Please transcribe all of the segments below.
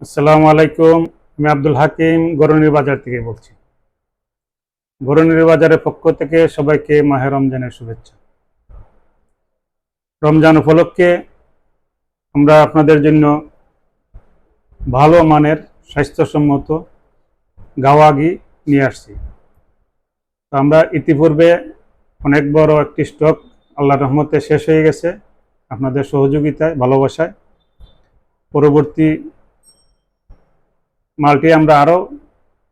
আসসালামু আলাইকুম। আমি আব্দুল হাকিম গরুনির বাজার থেকে বলছি। গরুনির বাজারের পক্ষ থেকে সবাইকে মাহে রমজানের শুভেচ্ছা। রমজান উপলক্ষে আমরা আপনাদের জন্য ভালো মানের স্বাস্থ্যসম্মত গাওয়া ঘি নিয়ে আসছি। তো আমরা ইতিপূর্বে অনেক বড় একটি স্টক আল্লাহর রহমতে শেষ হয়ে গেছে আপনাদের সহযোগিতায়, ভালোবাসায়। পরবর্তী মালটি আমরা আরও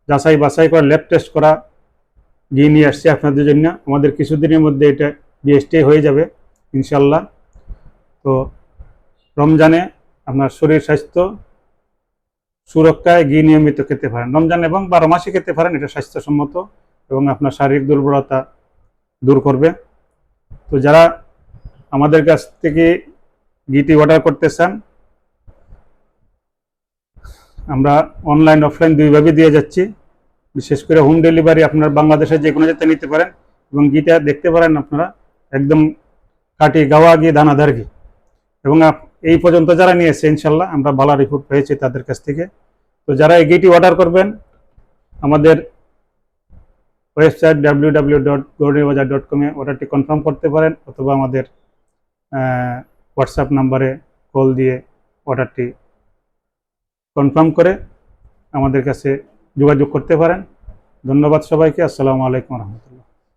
যাচাই বাছাই করে ল্যাব টেস্ট করা ঘি নিয়ে আসছি আপনাদের জন্য। আমাদের কিছুদিনের মধ্যে এটা বিএসটি হয়ে যাবে ইনশাল্লাহ। তো রমজানে আপনার শরীর স্বাস্থ্য সুরক্ষায় ঘি নিয়মিত খেতে পারেন, রমজান এবং 12 মাসে খেতে পারেন। এটা স্বাস্থ্যসম্মত এবং আপনার শারীরিক দুর্বলতা দূর করবে। তো যারা আমাদের কাছ থেকে ঘিটি অর্ডার করতে চান, আমরা অনলাইন অফলাইন দুইভাবে দিয়ে যাচ্ছি। বিশেষ করে হোম ডেলিভারি আপনার বাংলাদেশের যে কোনো জায়গায় নিতে পারেন এবং ঘিটা দেখতে পারেন আপনারা একদম কাটি গাওয়া ঘি, দানাদার ঘি। এবং এই পর্যন্ত যারা নিয়েছে ইনশাল্লাহ আমরা ভালো রিপোর্ট পেয়েছি তাদের কাছ থেকে। তো যারা এই ঘিটি অর্ডার করবেন, আমাদের ওয়েবসাইট www.gornibazar.com অর্ডারটি কনফার্ম করতে পারেন, অথবা আমাদের হোয়াটসঅ্যাপ নাম্বারে কল দিয়ে অর্ডারটি কনফার্ম করে আমাদের কাছে যোগাযোগ করতে পারেন। ধন্যবাদ সবাইকে। আসসালামু আলাইকুম রহমতুল্লাহ।